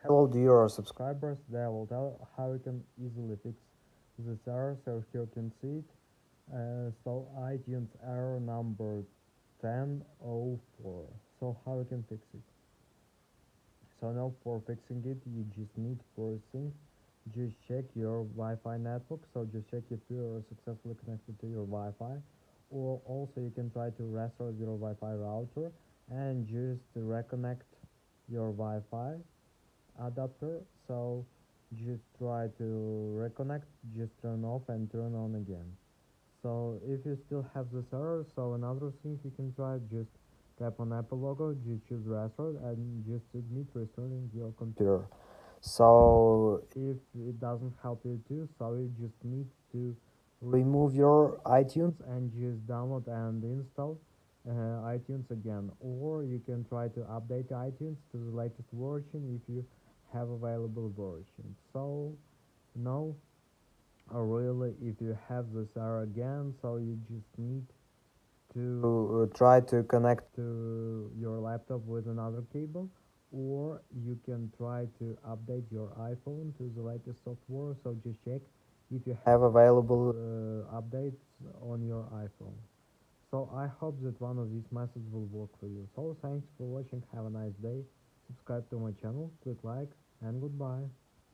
Hello dear subscribers, today I will tell how you can easily fix this error. So here you can see it. So iTunes error number 1004. So how you can fix it? So now for fixing it, you just need first thing, just check your Wi-Fi network. So just check if you are successfully connected to your Wi-Fi, or also you can try to restore your Wi-Fi router and just reconnect your Wi-Fi adapter. So just try to reconnect, just turn off and turn on again. So if you still have this error, so another thing you can try, just tap on Apple logo, just choose restart and just submit restarting your computer. So if it doesn't help you too, so you just need to remove your iTunes and just download and install iTunes again, or you can try to update iTunes to the latest version if you have available version. So now really if you have this error again, so you just need to try to connect to your laptop with another cable, or you can try to update your iPhone to the latest software. So just check if you have available updates on your iPhone. So I hope that one of these methods will work for you. So thanks for watching, have a nice day, subscribe to my channel, click like, and goodbye.